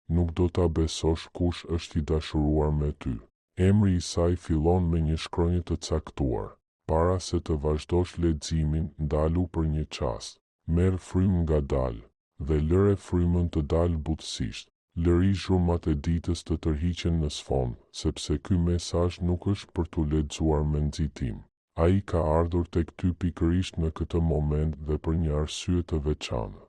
nuk do ta besosh kush është i dashuruar me ty. Emri i saj fillon me një shkronjë të caktuar. Para se të vazhdosh leximin, ndalu për një çast. Merr frymë ngadalë dhe lëre frymën të dalë butësisht. Lëri zhurmat e ditës të tërhiqen në sfond, sepse ky mesazh nuk është për tu lexuar me nxitim. Ai ka ardhur tek ty pikërisht në këtë moment dhe për një arsye të veçantë.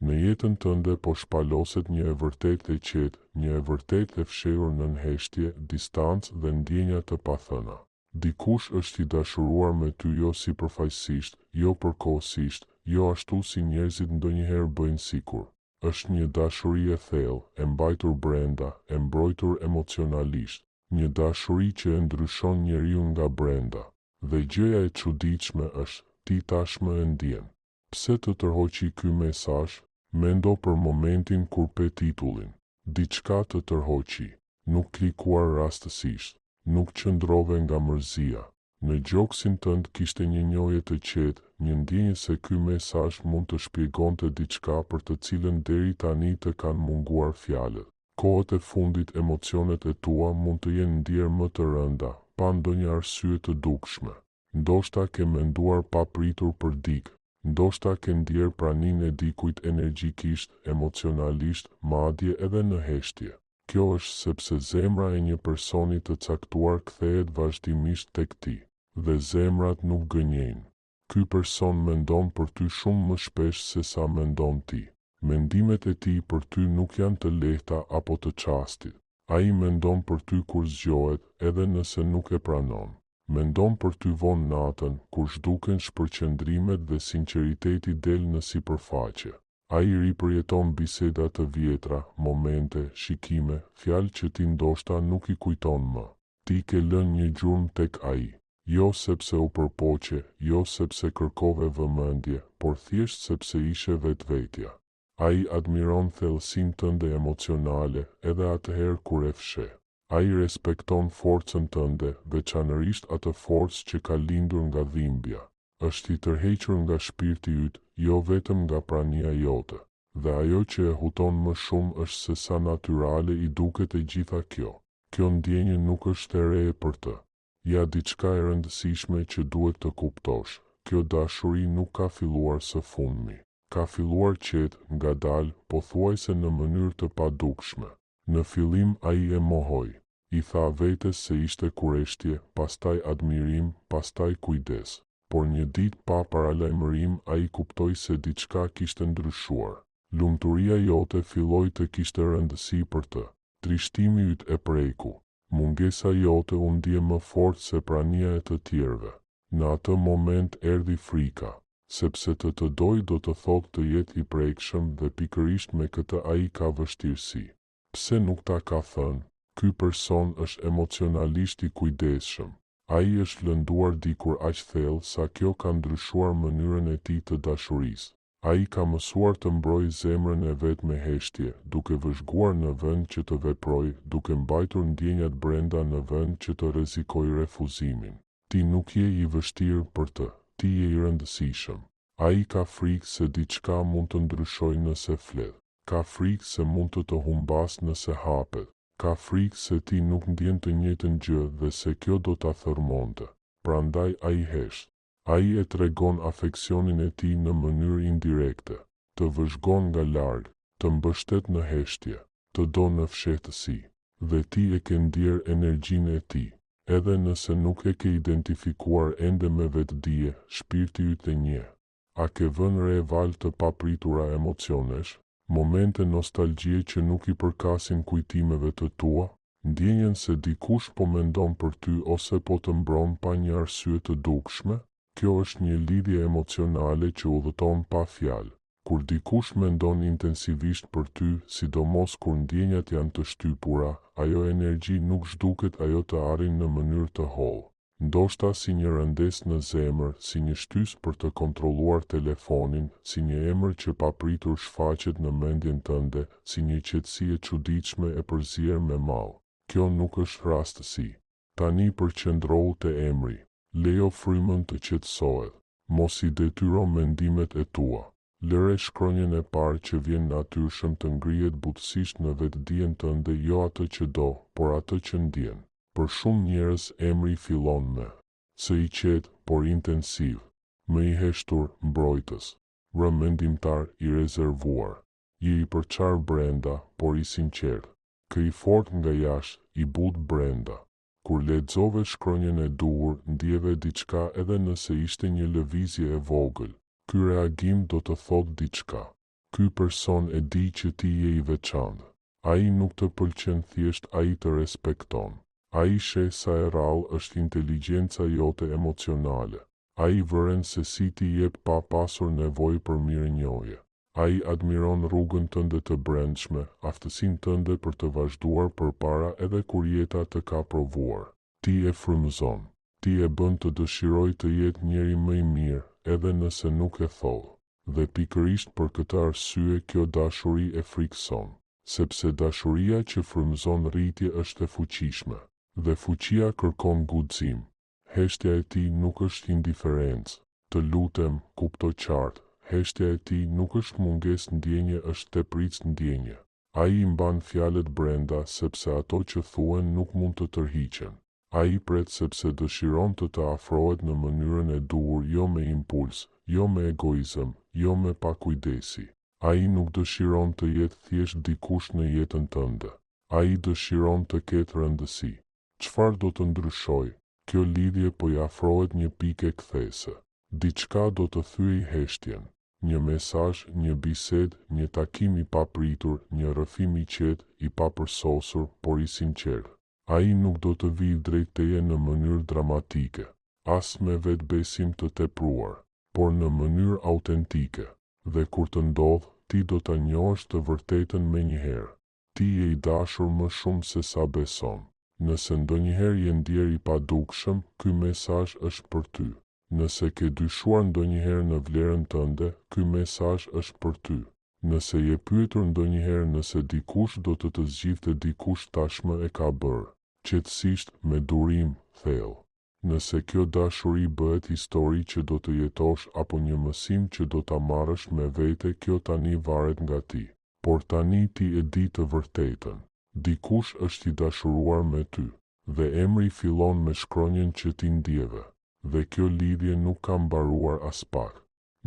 Në jetën tënde po shpaloset një e vërtetë e qetë, një e vërtetë e fshehur nën heshtje, distancë dhe ndjenja të pathëna. Dikush është i dashuruar me ty jo sipërfaqësisht, jo përkohësisht, jo ashtu si njerëzit ndonjëherë bëjnë sikur. Është një dashuri e thellë, e mbajtur brenda, e mbrojtur emocionalisht, një dashuri që e ndryshon njeriu nga brenda. Dhe gjëja e çuditshme është, ti tashmë e ndjen. Pse të tërhoqi ky mesazh? Mendo për momentin kur pe titullin. Diçka të tërhoqi, nuk klikuar rastësisht, nuk qëndrove nga mërzia. Në gjoksin tënd kishte një njohje të qetë, një ndjenjë se ky mesazh mund të shpjegonte diçka për të cilën deri tani të kanë munguar fjalët. Kohët e fundit emocionet e tua mund të jenë ndjerë më të rënda, pa ndonjë arsye të dukshme. Ndoshta ke menduar pa pritur për dikë, ndoshta ke ndjerë praninë e dikujt energjikisht, emocionalisht, madje edhe në heshtje. Kjo është sepse zemra e një personi të caktuar kthehet vazhdimisht tek ti, dhe zemrat nuk gënjejnë. Ky person mendon për ty shumë më shpesh se sa mendon ti. Mendimet e tij për ty nuk janë të lehta apo të çastit. Ai mendon për ty kur zgjohet, edhe nëse nuk e pranon. Mendon për ty vonë natën, kur zhduken shpërqendrimet dhe sinqeriteti del në sipërfaqe. Ai ripërjeton biseda të vjetra, momente, shikime, fjalë që ti ndoshta nuk i kujton më. Ti ke lënë një gjurmë tek ai. Jo sepse u përpoqe, jo sepse kërkove vëmendje, por thjesht sepse ishe vetvetja. Ai admiron thellësinë tënde emocionale, edhe atëherë kur e fsheh. Ai respekton forcën tënde, veçanërisht atë forcë që ka lindur nga dhimbja. Është i tërhequr nga shpirti yt, jo vetëm nga prania jote. Dhe ajo që e huton më shumë është se sa natyrale i duket e gjitha kjo. Kjo ndjenjë nuk është e re për të. Ja diçka e rëndësishme që duhet të kuptosh. Kjo dashuri nuk ka filluar së fundmi. Ka filluar qetë, ngadalë, pothuajse në mënyrë të padukshme. Në fillim ai e mohoi. I tha vetes se ishte kureshtje, pastaj admirim, pastaj kujdes. Por një ditë pa paralajmërim ai kuptoi se diçka kishte ndryshuar. Lumturia jote filloi të kishte rëndësi për të. Trishtimi yt e preku. Mungesa jote u ndje më fort se prania e të tjerëve. Në atë moment erdhi frika, sepse të doj do të thotë të jetë i prekshëm dhe pikërisht me këtë ai ka vështirësi. Pse nuk ta ka thënë? Ky person është emocionalisht i kujdesshëm. Ai është lënduar dikur aq thellë sa kjo ka ndryshuar mënyrën e tij të dashurisë. Ai ka mësuar të mbrojë zemrën e vet me heshtje, duke vëzhguar në vend që të veprojë, duke mbajtur ndjenjat brenda në vend që të rrezikojë refuzimin. Ti nuk je i vështirë për të, ti je i rëndësishëm. Ai ka frikë se diçka mund të ndryshojë nëse flet. Ka frikë se mund të humbas nëse hapet. Ka frikë se ti nuk ndjen të njëjtën gjë dhe se kjo do ta thërmonte. Prandaj ai hesht. Ai e tregon afeksionin e tij në mënyrë indirekte, të vëzhgon nga larg, të mbështet në heshtje, të do në fshehtësi, dhe ti e ke ndjer energjinë e tij. Edhe nëse nuk e ke identifikuar ende me vetdije, shpirti yt e njeh. A ke vënë re valë të papritura emocionesh, momente nostalgjie që nuk i përkasin kujtimeve të tua, ndjenjen se dikush po mendon për ty ose po të mbron pa një arsye të dukshme? Kjo është një lidhje emocionale që udhëton pa fjalë. Kur dikush mendon intensivisht për ty, sidomos kur ndjenjat janë të shtypura, ajo energji nuk zhduket, ajo të arrin në mënyrë të hollë. Ndoshta si një rëndesë në zemër, si një shtys për të kontrolluar telefonin, si një emër që papritur shfaqet në mendjen tënde, si një qetësi e çuditshme e përzier me mall. Kjo nuk është rastësi. Tani përqendrohu te emri. Lejo frymën të qetësohet. Mos i detyro mendimet e tua. Lëre shkronjën e parë që vjen natyrshëm të ngrihet butësisht në vetdijen tënde, jo atë që do, por atë që ndjen. Për shumë njerëz emri fillon me së i qetë, por intensiv, më i heshtur, mbrojtës, mendimtar, i rezervuar, i përçar brenda, por i sinqert, kë i fort nga jashtë, i butë brenda. Kur lexove shkronjën e duhur, ndjeve diçka edhe nëse ishte një lëvizje e vogël. Ky reagim do të thotë diçka. Ky person e di që ti je i veçantë. Ai nuk të pëlqen thjesht, ai të respekton. Ai sheh sa e rrallë është inteligjenca jote emocionale. Ai vëren se si ti jep pa pasur nevojë për mirënjohje. Ai admiron rrugën tënde të brendshme, aftësinë tënde për të vazhduar përpara edhe kur jeta të ka provuar. Ti e frymëzon. Ti e bën të dëshiroj të jetë njeri më i mirë, edhe nëse nuk e tholl. Dhe pikërisht për këtë arsye kjo dashuri e frikson, sepse dashuria që frymëzon rritje është e fuqishme, dhe fuqia kërkon guxim. Heshtja e tij nuk është indiferencë. Të lutem, kupto qartë, heshtja e tij nuk është mungesë ndjenje, është tepric ndjenje. Ai i mban fjalët brenda sepse ato që thuhen nuk mund të tërhiqen. Ai pret sepse dëshiron të afrohet në mënyrën e duhur, jo me impuls, jo me egoizëm, jo me pakujdesi. Ai nuk dëshiron të jetë thjesht dikush në jetën tënde. Ai dëshiron të ketë rëndësi. Çfarë do të ndryshoj? Kjo lidhje po i afrohet një pikë kthese. Diçka do të thyej heshtjen. Një mesazh, një bisedë, një takim i papritur, një rrëfim i qetë, i papërsosur, por i sinqert. Ai nuk do të vijë drejt teje në mënyrë dramatike, as me vetbesim të tepruar, por në mënyrë autentike. Dhe kur të ndodh, ti do ta njohësh të vërtetën menjëherë. Ti je i dashur më shumë se sa beson. Nëse ndonjëherë je ndier i padukshëm, ky mesazh është për ty. Nëse ke dyshuar ndonjëherë në vlerën tënde, ky mesazh është për ty. Nëse je pyetur ndonjëherë nëse dikush do të zgjidhte dikush, tashmë e ka bërë. Qetësisht, me durim, thellë. Nëse kjo dashuri bëhet histori që do të jetosh apo një mësim që do ta marrësh me vete, kjo tani varet nga ti. Por tani ti e di të vërtetën. Dikush është i dashuruar me ty, dhe emri fillon me shkronjën që ti ndjeve. Dhe kjo lidhje nuk ka mbaruar as pak.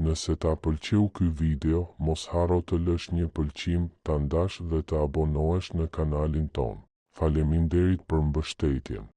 Nëse ta pëlqeu ky video, mos harro të lësh një pëlqim, ta ndash dhe të abonohesh në kanalin ton. Faleminderit për mbështetjen.